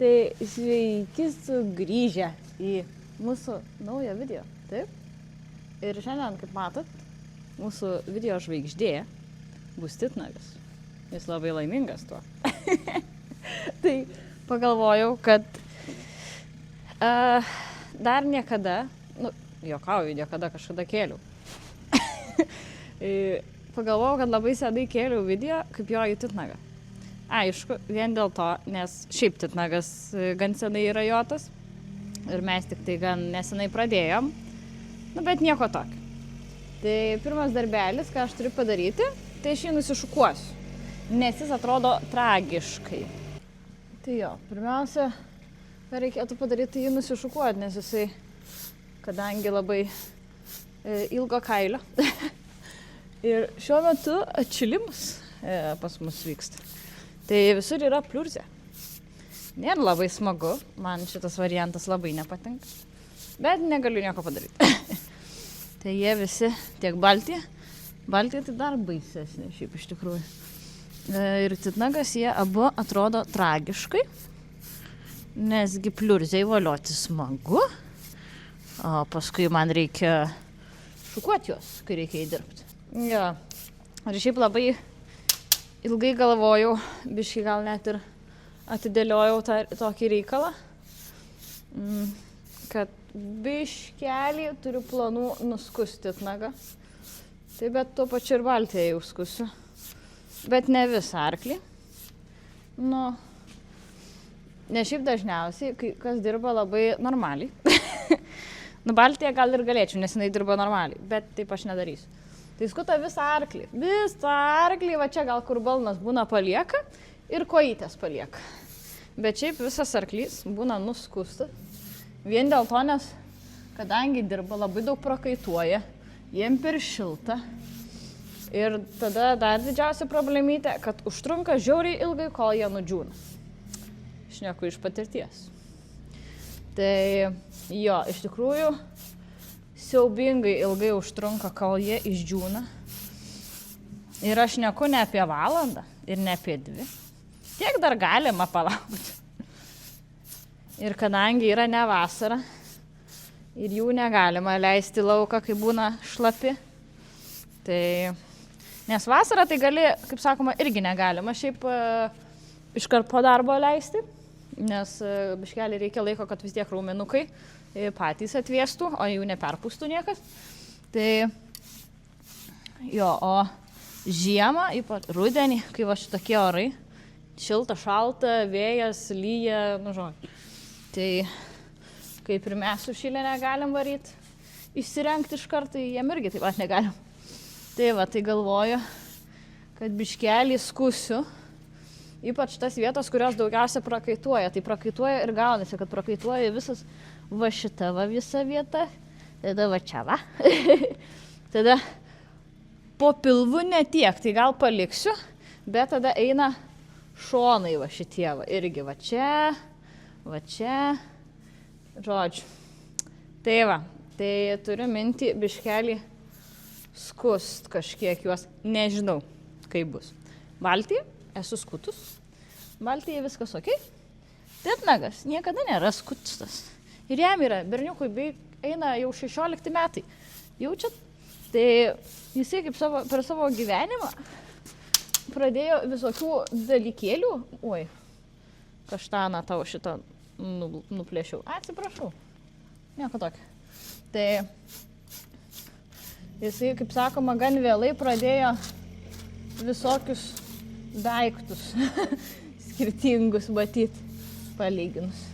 Tai sveiki sugrįžę į mūsų naują video, taip? Ir šiandien, kaip matot, mūsų video žvaigždė bus titnagas. Jis labai laimingas tuo. Tai pagalvojau, kad dar niekada, juokauju, niekada kažkada kėliau. Pagalvojau, kad labai senai kėliau video, kaip jo į titnagą. Aišku, vien dėl to, nes šiaip titnagas gan senai yra jotas ir mes tik tai gan nesenai pradėjom, bet nieko tokio. Tai pirmas darbelis, ką aš turiu padaryti, tai aš jį nusišukuosiu, nes jis atrodo tragiškai. Tai jo, pirmiausia, ką reikėtų padaryti, jį nusišukuoti, nes jisai, kadangi labai ilgo kailio. Ir šiuo metu atšilimas pas mus vyksta. Tai visur yra pliurzė. Nėra labai smagu, man šitas variantas labai nepatinka, bet negaliu nieko padaryti. Tai jie visi tiek Baltija tai dar baisesnė šiaip iš tikrųjų. Ir titnagas jie abu atrodo tragiškai, nesgi pliurzei volioti smagu, o paskui man reikia šukuoti juos, kai reikia įdirbti. Ja. Ir šiaip labai ilgai galvojau, biškį gal net ir atidėliojau tokį reikalą, kad biškelį turiu planų nuskusti titnagą. Tai bet tuo pačiu ir Baltiją jau skusiu. Bet ne visą arklį. Ne šiaip dažniausiai, kas dirba labai normaliai. Baltiją gal ir galėčiau, nes jinai dirba normaliai, bet taip aš nedarysiu. Tai skuta visą arklį, va čia gal kur balnas būna palieka ir kojytės palieka. Bet šiaip visas arklys būna nuskustas. Vien dėl to, nes kadangi dirba labai daug prakaituoja, jiem per šilta. Ir tada dar didžiausia problemytė, kad užtrunka žiauriai ilgai, kol jie nudžiūna. Šneku iš patirties. Tai jo, iš tikrųjų, siaubingai ilgai užtrunka, kol jie išdžiūna. Ir aš šneku ne apie valandą ir ne apie 2. Tiek dar galima palaukti. Ir kadangi yra ne vasara ir jų negalima leisti lauką, kai būna šlapi, tai nes vasarą tai gali, kaip sakoma, irgi negalima šiaip iškart po darbo leisti, nes biškelį reikia laiko, kad vis tiek raumenukai patys atvėstų, o jų neperpūstų niekas. Tai jo, o žiemą, ypač rudenį, kai va šitokie orai, šilta, šalta, vėjas, lyja, žodžiu. Tai kaip ir mes su šilė negalim varyti, išsirengti iš karto, jiem irgi taip pat negalim. Tai va, tai galvoju, kad biškelį skusiu, ypač tas vietos, kurios daugiausia prakaituoja. Tai prakaituoja ir gaunasi, kad prakaituoja visas va šita va visa vieta, tada va čia va. Tada po pilvu ne tiek, tai gal paliksiu, bet tada eina šonai va šitie va, irgi va čia, žodžiu. Tai va, tai turiu mintį biškelį skust kažkiek juos, nežinau, kaip bus. Baltija, esu skutus, Baltija viskas ok. Titnagas niekada nėra skutstas. Ir jam yra, berniukui eina jau 16 metai. Jaučiat? Tai jisai kaip per savo gyvenimą pradėjo visokių dalykėlių. Oi, kaštaną tau šitą nuplėšiau. Atsiprašau. Nieko tokio. Tai jisai, kaip sakoma, gan vėlai pradėjo visokius daiktus skirtingus matyti palyginus.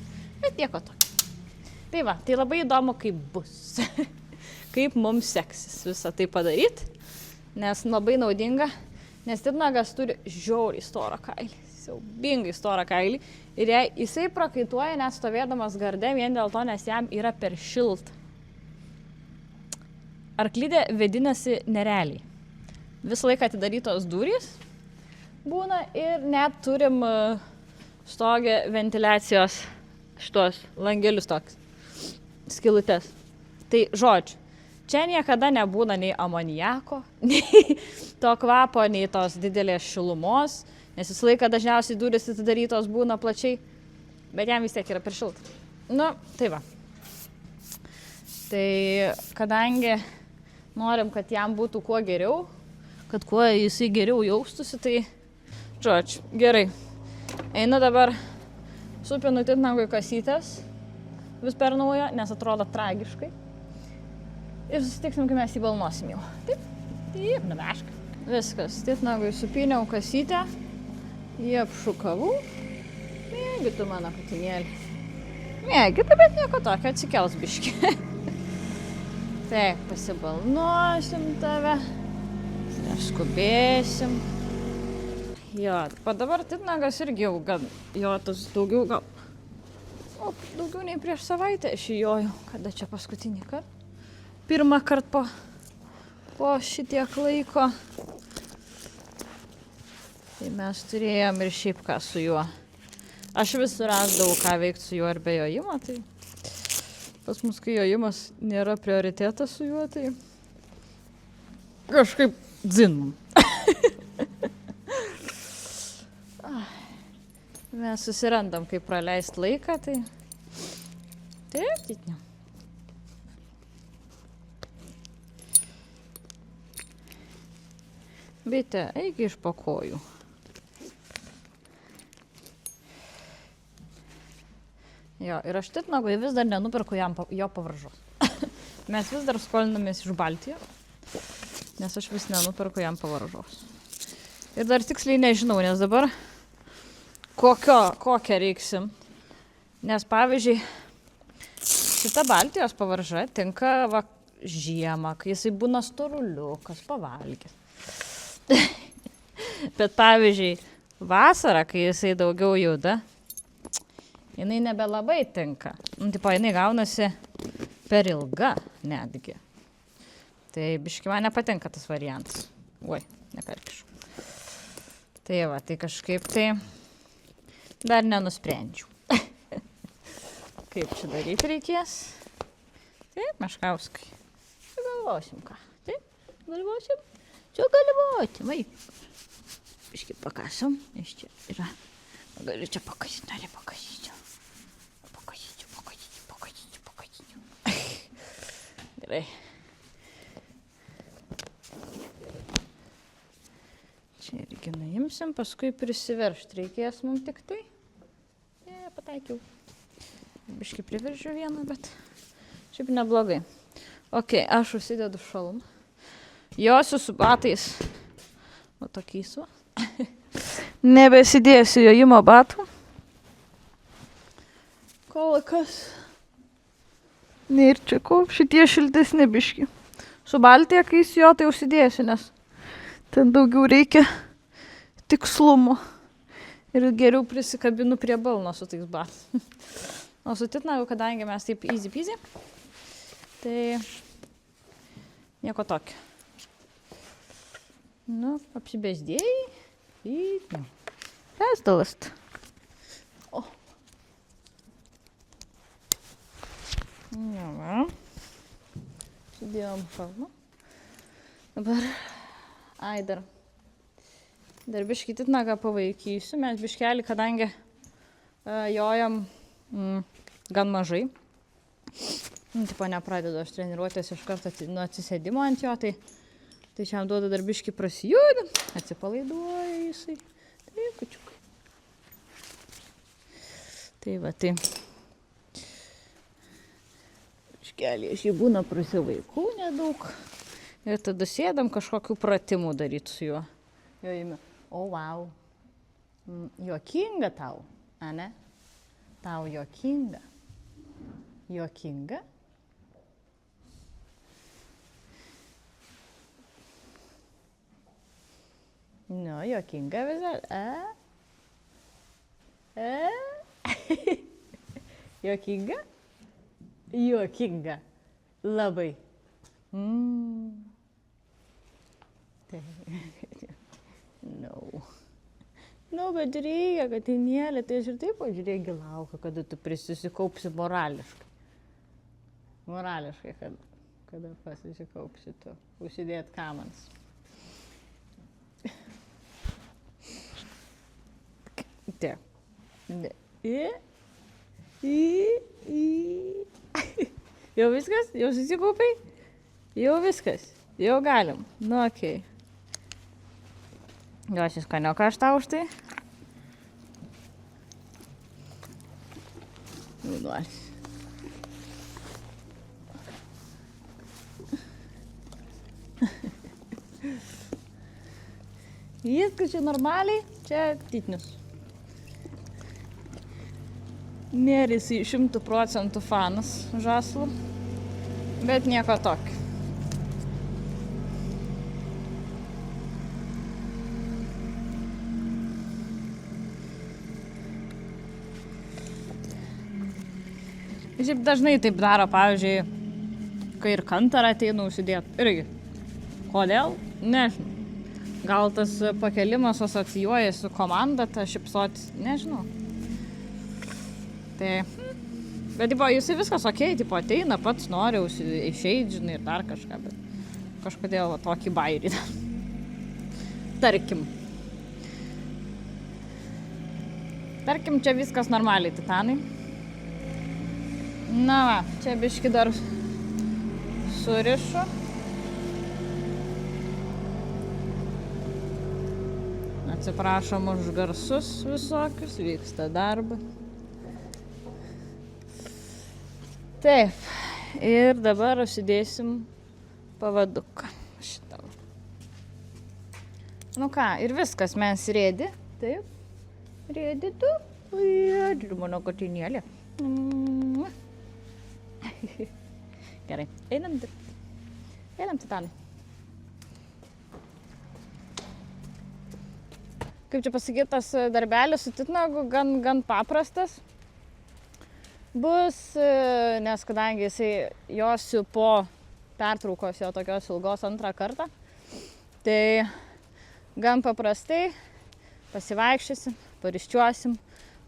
Bet nieko tokio. Tai va, tai labai įdomu, kaip bus. Kaip mums seksis visą tai padaryti, nes labai naudinga, nes titnagas turi žiauriai storą kailį, siaubingai storą kailį. Ir jisai prakaituoja net stovėdamas garde vien dėl to, nes jam yra per šilta. Arklidė vėdinasi nerealiai. Visą laiką atidarytos durys būna ir net turim stogę ventiliacijos šitos langelius toks, skilutes. Tai žodžiu, čia niekada nebūna nei amoniako, nei to kvapo, nei tos didelės šilumos, nes visą laiką dažniausiai durys atidarytos būna plačiai. Bet jam vis tiek yra per šilta. Nu, tai va. Tai kadangi norim, kad jam būtų kuo geriau, kad kuo jisai geriau jaustųsi, tai, žodžiu, gerai. Einu dabar supinu titnagui kasytės, vis per naują, nes atrodo tragiškai. Ir susitiksim, kai mes įbalnosim jau. Taip, nuveška. Viskas, titnagui supiniau kasytę, jį apšukavau. Mėgi tu mano katinėlį. Mėgi, bet nieko tokio, atsikels biški. Taip, pasibalnosim tave, neskubėsim. Jo, o dabar titnagas irgi jau gan, jo, tas daugiau gal, daugiau nei prieš savaitę aš įjojau, kada čia paskutinį kartą. Pirmą kartą po šitiek laiko. Tai mes turėjom ir šiaip ką su juo. Aš vis rasdavau, ką veikti su juo ir be jojimo, tai pas mus, kai jojimas nėra prioritetas su juo, tai kažkaip dzinam. Mes susirandam, kaip praleist laiką, tai taip, titniu. Bitė, eik iš po kojų. Jo, ir aš titnagui vis dar nenupirku jo pavaržos. Mes vis dar skolinamės iš Baltijos, nes aš vis nenupirku jam pavaržos. Ir dar tiksliai nežinau, nes dabar kokią reiksim. Nes pavyzdžiui, šita Baltijos pavarža tinka žiemą, kai jisai būna storuliukas, pavalgęs. Bet pavyzdžiui, vasarą, kai jisai daugiau juda, jinai nebelabai tinka. Tipo, jinai gaunasi per ilga netgi. Tai biški man nepatinka tas variantas. Oi, neperkišu. Tai va, tai kažkaip tai dar nenusprendžiau. Kaip čia daryti reikės? Taip, Meškauskai. Čia galvosim ką. Taip, galvosim. Čia galvoti, vai. Biški pakasom, nes čia yra. Galiu čia pakasyti, nori pakasyčiau. Pakasyčiau. Gerai. Čia irgi nuimsim, paskui prisiveršti reikės mums tik tai. Pataikiau. Biški priveržiu vieną, bet šiaip neblogai. Ok, aš užsidedu šalmą. Josiu su batais. O tokiais va. Nebesidėsiu jojimo batų. Kol kas. Ir čia ko, šitie šiltesni biški. Su Baltija, kai jo, tai užsidėsiu, nes ten daugiau reikia tikslumo. Ir geriau prisikabinu prie balno su tais batais. O su titnagu, kadangi mes taip easy peasy, tai nieko tokio. Nu, apsibezdėjai. Pesdalast. O. Nu, va. Sudėjom šalmą. Dabar, dar biškį titnagą pavaikysiu. Mes biškelį, kadangi jojam gan mažai. Tipo nepradedu aš treniruotės iš karto nuo atsisėdimo ant jo, tai šiam duodu dar biškį prasijudin, atsipalaiduoja jisai. Taip, kučiukai. Tai va, tai. Biškelį aš jį būna prasivaikau nedaug. Ir tada sėdam kažkokių pratimų daryti su juo. Jojime. O, wow. Juokinga tau, ane? Tau juokinga. Juokinga? Nu, juokinga vis dar. Juokinga? Juokinga. Labai. No. Nu, bet reikia, katinėlė, tai aš ir taip pažiūrėgi laukia, kada tu prisisikaupsi morališkai. Morališkai, kada pasisikaupsi tu. Užsidėt kamans. Taip. Jau viskas? Jau susikaupai? Jau viskas. Jau galim. Nu, okei. Duosiu skanioką aš tau už tai. Duosiu. Viskas čia normaliai, čia titnius. Nėra jisai 100% fanas žąslų, bet nieko tokio. Šiaip dažnai taip daro, pavyzdžiui, kai ir kantarą ateina užsidėt. Irgi. Kodėl? Nežinau. Gal tas pakelimas asocijuoja su komanda, ta šipsotis, nežinau. Tai, bet jisai viskas okei, ateina, pats nori išeit, žinai, ir dar kažką, bet kažkodėl tokį bairį. Tarkim, čia viskas normaliai, titanai. Na va, čia biški dar surišu. Atsiprašom už garsus visokius, vyksta darbas. Taip, ir dabar užsidėsim pavaduką šitą. Nu ką, ir viskas, mes rėdi. Taip, rėdi tu. Ir mano katinėlė. Gerai, einam dirbti. Einam, titanai. Kaip čia pasakyti, tas darbelis su titnagu gan paprastas bus, nes kadangi jisai josiu po pertraukos jo tokios ilgos antrą kartą, tai gan paprastai pasivaikščiosim, pariščiuosim,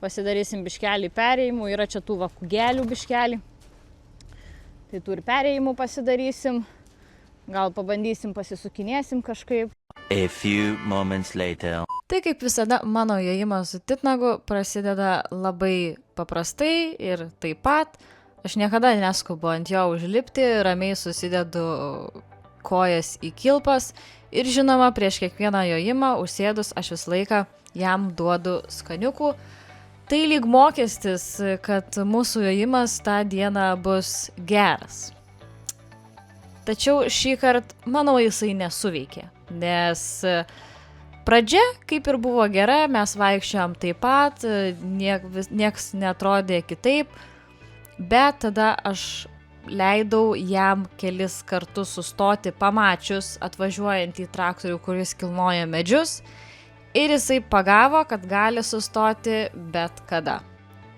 pasidarysim biškelį perėjimų, yra čia tų vakugėlių biškelį, tai tų ir perėjimų pasidarysim, gal pabandysim, pasisukinėsim kažkaip. A few moments later. Tai kaip visada, mano jojimas su titnagu prasideda labai paprastai ir taip pat. Aš niekada neskubu ant jo užlipti, ramiai susidedu kojas į kilpas ir žinoma, prieš kiekvieną jojimą užsėdus aš visą laiką jam duodu skaniukų. Tai lyg mokestis, kad mūsų jojimas tą dieną bus geras. Tačiau šį kartą, manau, jisai nesuveikė, nes pradžia kaip ir buvo gera, mes vaikščiojom taip pat, nieks netrodė kitaip, bet tada aš leidau jam kelis kartus sustoti pamačius atvažiuojant į traktorių, kuris kilnoja medžius, ir jisai pagavo, kad gali sustoti bet kada.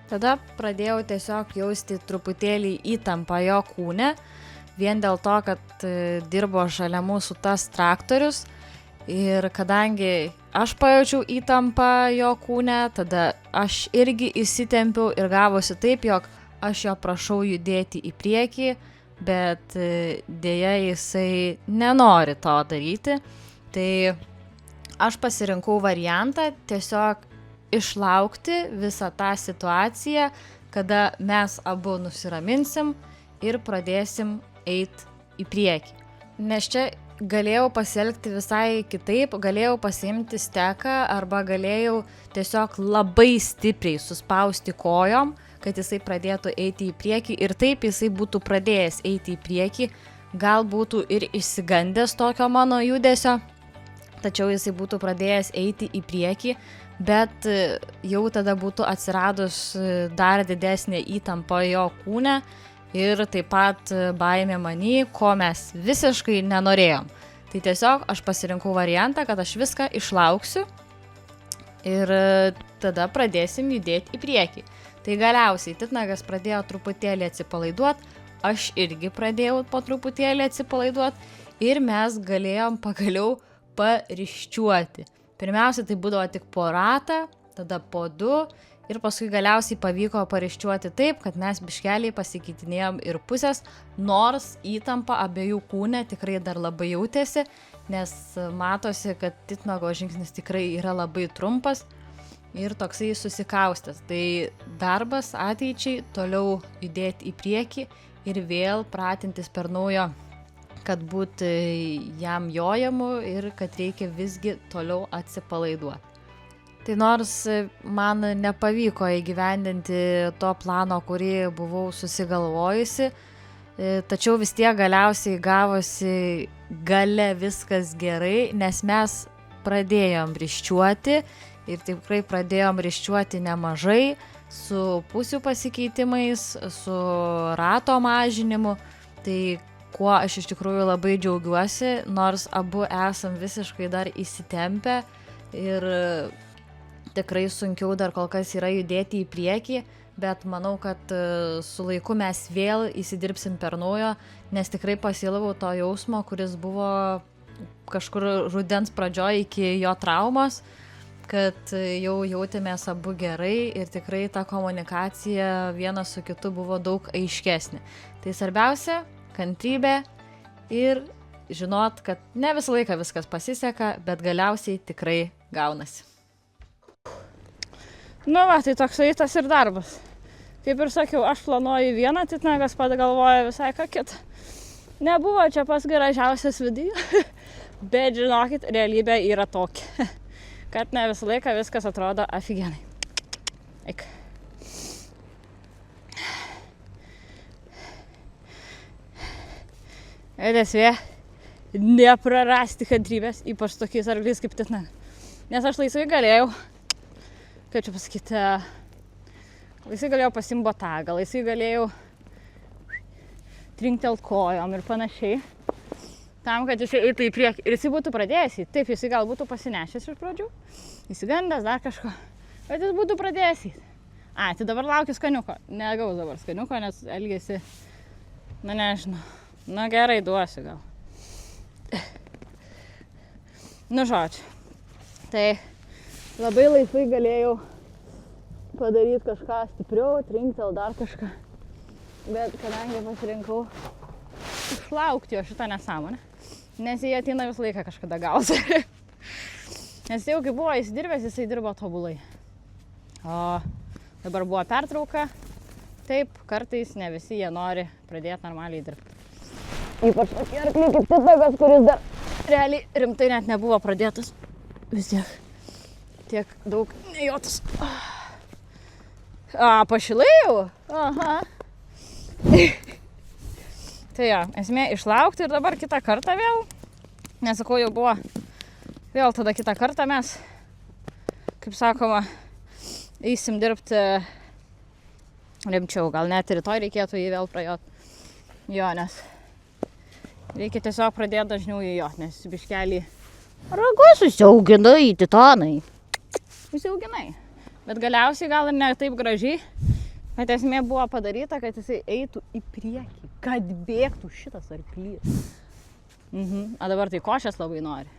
Tada pradėjau tiesiog jausti truputėlį įtampą jo kūne, vien dėl to, kad dirbo šalia mūsų tas traktorius. Ir kadangi aš pajaučiau įtampą jo kūne, tada aš irgi įsitempiau ir gavosi taip, jog aš jo prašau judėti į priekį, bet dėja jisai nenori to daryti. Tai aš pasirinkau variantą tiesiog išlaukti visą tą situaciją, kada mes abu nusiraminsim ir pradėsim eiti į priekį. Nes čia galėjau pasielgti visai kitaip, galėjau pasiimti steką arba galėjau tiesiog labai stipriai suspausti kojom, kad jisai pradėtų eiti į priekį ir taip jisai būtų pradėjęs eiti į priekį, gal būtų ir išsigandęs tokio mano judesio, tačiau jisai būtų pradėjęs eiti į priekį, bet jau tada būtų atsiradus dar didesnė įtampa jo kūne ir taip pat baimė many, ko mes visiškai nenorėjom. Tai tiesiog aš pasirinkau variantą, kad aš viską išlauksiu ir tada pradėsim judėti į priekį. Tai galiausiai titnagas pradėjo truputėlį atsipalaiduoti, aš irgi pradėjau po truputėlį atsipalaiduoti ir mes galėjom pagaliau pariščiuoti. Pirmiausia, tai būdavo tik po ratą, tada po du ir paskui galiausiai pavyko pariščiuoti taip, kad mes biškeliai pasikeitinėjom ir pusės, nors įtampa abiejų kūne tikrai dar labai jautėsi, nes matosi, kad titnago žingsnis tikrai yra labai trumpas. ir toksai susikaustęs. Tai darbas ateičiai toliau judėti į priekį ir vėl pratintis per naujo, kad būtų jam jojamu ir kad reikia visgi toliau atsipalaiduoti. Tai nors man nepavyko įgyvendinti to plano, kurį buvau susigalvojusi, tačiau vis tiek galiausiai gavosi gale viskas gerai, nes mes pradėjom riščiuoti ir tikrai pradėjom riščiuoti nemažai su pusių pasikeitimais, su rato mažinimu. Tai kuo aš iš tikrųjų labai džiaugiuosi, nors abu esam visiškai dar įsitempę ir tikrai sunkiau dar kol kas yra judėti į priekį, bet manau, kad su laiku mes vėl įsidirbsim per naujo, nes tikrai pasiilgau to jausmo, kuris buvo kažkur rudens pradžioj iki jo traumos, kad jau jautėmės abu gerai ir tikrai ta komunikacija vienas su kitu buvo daug aiškesnė. Tai svarbiausia – kantrybė ir žinot, kad ne visą laiką viskas pasiseka, bet galiausiai tikrai gaunasi. Nu va, tai toksai tas ir darbas. Kaip ir sakiau, aš planuoju vieną, titnagas galvoja visai ką kitą. Nebuvo čia pas gražiausias video, bet žinokit, realybė yra tokia, kad ne visą laiką viskas atrodo afigenai. Eik. Esmė, neprarasti kantrybės, ypač tokiais arkliais kaip titnagas. Nes aš laisvai galėjau, kaip čia pasakyti, laisvai galėjau pasiimti botagą, laisvai galėjau trinktelt kojom ir panašiai, tam, kad jisai eitų į priekį. Ir jisai būtų pradėjęs, taip, jisai gal būtų pasinešęs iš pradžių, įsigandęs dar kažko, bet jis būtų pradėjęs. Tai dabar laukiu skaniuko. Negaus dabar skaniuko, nes elgiasi, nežinau. Gerai, duosiu gal. Žodžiu. Tai labai laisvai galėjau padaryti kažką stipriau, trinktel dar kažką. Bet kadangi pasirinkau išlaukti jo šitą nesąmonę, nes jie ateina visą laiką kažkada gausi. Nes jau kai buvo įsidirbęs, jisai dirbo tobulai. O dabar buvo pertrauka. Taip, kartais ne visi jie nori pradėti normaliai dirbti. Ypač tokie arkliai kaip titnagas, kuris dar realiai rimtai net nebuvo pradėtas. Vis tiek daug nejotas. Pašilai jau? Aha. Tai jo, esmė išlaukti ir dabar kitą kartą vėl. Nesakau, jau buvo. Vėl tada kitą kartą mes, kaip sakoma, eisim dirbti rimčiau. Gal net ir rytoj reikėtų jį vėl prajot. Jo, nes reikia tiesiog pradėti dažniau įjot, nes biškelį ragus užsiauginai, titanai. Užsiauginai. Bet galiausiai gal ir ne taip gražiai, bet esmė buvo padaryta, kad jisai eitų į priekį, kad bėgtų šitas arklys. A dabar tai košės labai nori.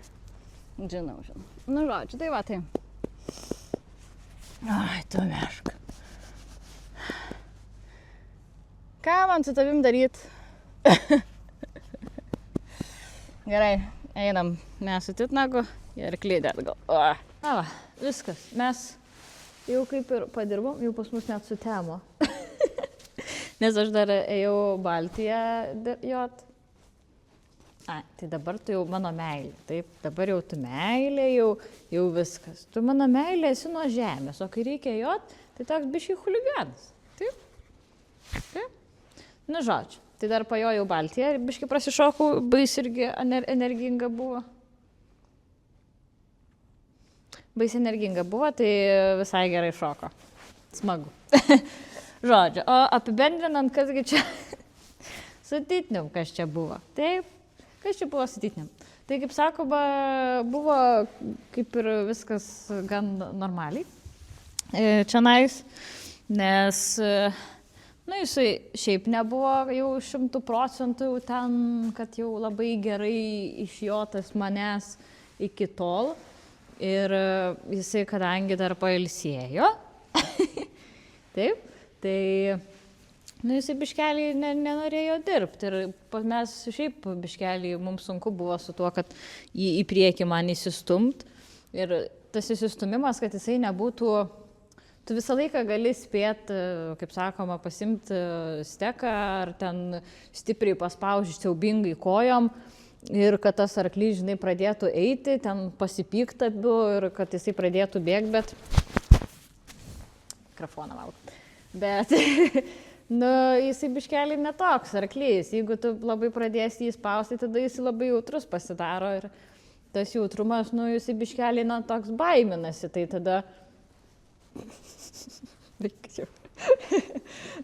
Žinau. Žodžiu, tai va tai. Ai, tu meška. Ką man su tavim daryt? Gerai, einam mes su titnagu ir klydėt gal. Va, viskas. Mes jau kaip ir padirbom, jau pas mus net sutemo. Nes aš dar ėjau Baltiją jot. Tai dabar tu jau mano meilė. Taip, dabar jau tu meilė, jau viskas. Tu mano meilė esi nuo žemės, o kai reikia jot, tai toks biškai chuliganas. Taip. Žodžiu. Tai dar pajojau Baltiją ir biškai prasišokau, bais irgi energinga buvo. Bais energinga buvo, tai visai gerai šoko. Smagu. Žodžiu, o apibendrinant, kasgi čia su titnium, kas čia buvo. Taip, kas čia buvo su titnium. Tai kaip sakoma, buvo kaip ir viskas gan normaliai. Čianais, nes jisai šiaip nebuvo jau 100% ten, kad jau labai gerai išjotas manęs iki tol. Ir jisai, kadangi dar pailsėjo, taip, tai jisai biškelį nenorėjo dirbti. Ir mes šiaip biškelį, mums sunku buvo su tuo, kad jį į priekį man įsistumt. Ir tas įsistumimas, kad jisai nebūtų, tu visą laiką gali spėti, kaip sakoma, pasimti steką ar ten stipriai paspaužti siaubingai kojom ir kad tas arklys, žinai, pradėtų eiti, ten pasipyktabiu ir kad jisai pradėtų bėgti, bet... Mikrofoną valgau. Bet, jisai biškelį netoks arklys. Jeigu tu labai pradėsi jį spausti, tada jisai labai jautrus pasidaro ir tas jautrumas, jisai biškelį toks baiminasi, tai tada...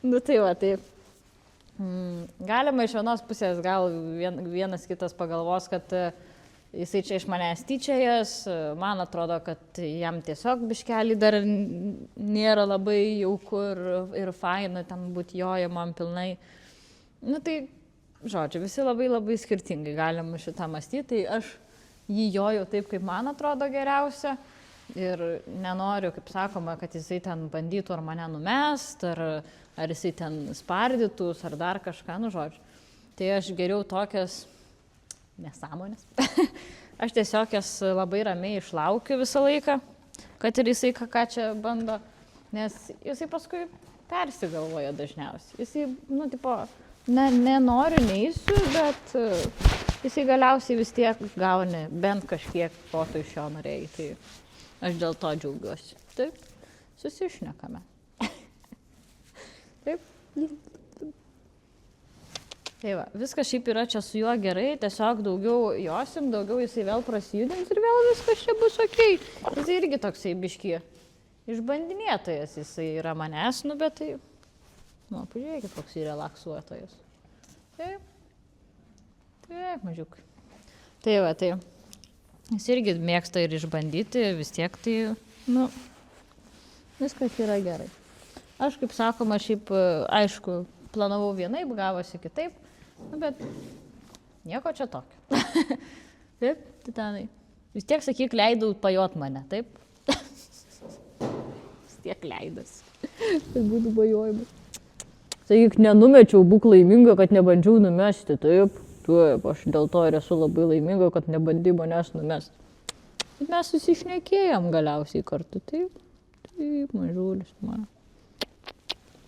Tai va, tai galima iš vienos pusės, gal vienas kitas pagalvos, kad jisai čia iš manęs tyčiojas, man atrodo, kad jam tiesiog biškelį dar nėra labai jauku ir faina ten būti jojamam pilnai. Tai, žodžiu, visi labai skirtingai galima šitą mąstyti, tai aš jį joju taip, kaip man atrodo geriausia. Ir nenoriu, kaip sakoma, kad jisai ten bandytų ar mane numest, ar jisai ten spardytus, ar dar kažką, žodžiu. Tai aš geriau tokias nesąmonės. Aš tiesiog jas labai ramiai išlaukiu visą laiką, kad ir jisai ką čia bando, nes jisai paskui persigalvoja dažniausiai. Jisai, tipo, nenoriu, neįsiu, bet jisai galiausiai vis tiek gauni bent kažkiek ko tu iš jo norėjai. Tai aš dėl to džiaugiuosi. Taip, susišnekame. Taip. Tai va, viskas šiaip yra čia su juo gerai, tiesiog daugiau josim, daugiau jisai vėl prasidins ir vėl viskas čia bus okei. Jisai irgi toksai biški išbandinėtojas, jisai yra manęs, bet tai, pažiūrėkit, koks jį relaksuotojas. Taip, mažiukai. Tai va, tai. Jis irgi mėgsta ir išbandyti, vis tiek tai, viskas yra gerai. Aš, kaip sakoma, šiaip, aišku, planavau vienaip, gavosi kitaip, bet nieko čia tokio. Taip, tai tenai. Vis tiek, sakyk, leidau pajot mane, taip? Vis tiek leidas. Tai būtų pajojimas. Sakyk, nenumečiau, būk laiminga, kad nebandžiau numesti, taip? Taip, aš dėl to ir esu labai laiminga, kad nebandai manęs numest. Bet mes susišnekėjom galiausiai kartu, taip, mažulis man.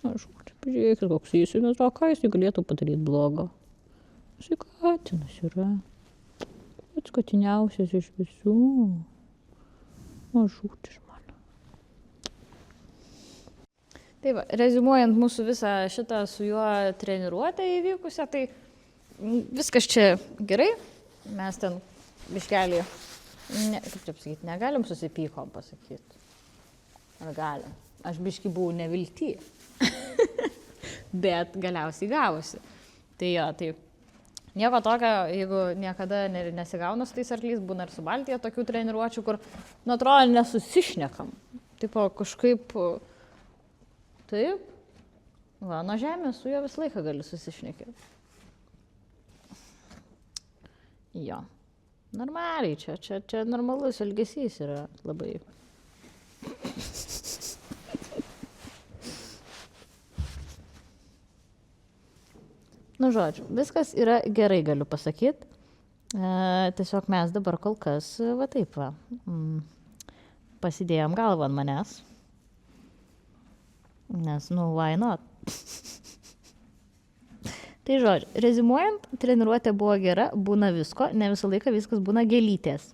Mažulis, pažiūrėkit, koks jis, o ką jis galėtų padaryti blogo? Jis katinas yra, pats katiniausias iš visų. Mažulis man. Tai va, reziumuojant mūsų visą šitą su juo treniruotę įvykusią, tai viskas čia gerai, mes ten biškelį, kaip čia pasakyti, negalim susipykom pasakyti. Ar galim? Aš biškį buvau nevilty. Bet galiausiai gavosi. Tai jo, tai nieko tokio, jeigu niekada nesigauna su tais arklys, būna ir su Baltija tokių treniruočių, kur, atrodo, nesusišnekam. Tipo, kažkaip, taip, va, nuo žemės su juo visą laiką gali susišnekėti. Jo, normaliai, čia normalus elgesys yra labai. Žodžiu, viskas yra gerai, galiu pasakyti. Tiesiog mes dabar kol kas, va taip va, pasidėjom galvą ant manęs. Nes, why not? Tai žodžiu, rezimuojant, treniruotė buvo gera, būna visko, ne visą laiką viskas būna gėlytės.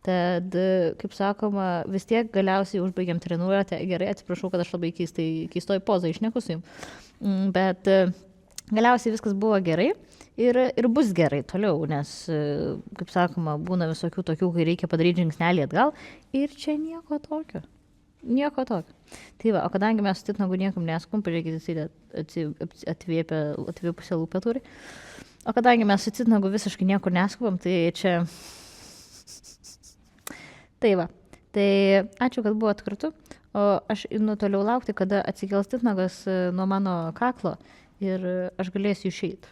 Tad, kaip sakoma, vis tiek galiausiai užbaigiam treniruotę. Gerai, atsiprašau, kad aš labai keistoj pozai išneku su jums. Bet galiausiai viskas buvo gerai ir bus gerai toliau, nes, kaip sakoma, būna visokių tokių, kai reikia padaryti žingsnelį atgal ir čia nieko tokio. Nieko tokio. Tai va, o kadangi mes su titnagu niekam neskubam, pažiūrėkite, jisai atvėpusią lūpę turi. O kadangi mes su titnagu visiškai niekur neskubam, tai čia... Tai va, tai ačiū, kad buvot kartu. O aš einu toliau laukti, kada atsikels titnagas nuo mano kaklo ir aš galėsiu išeiti.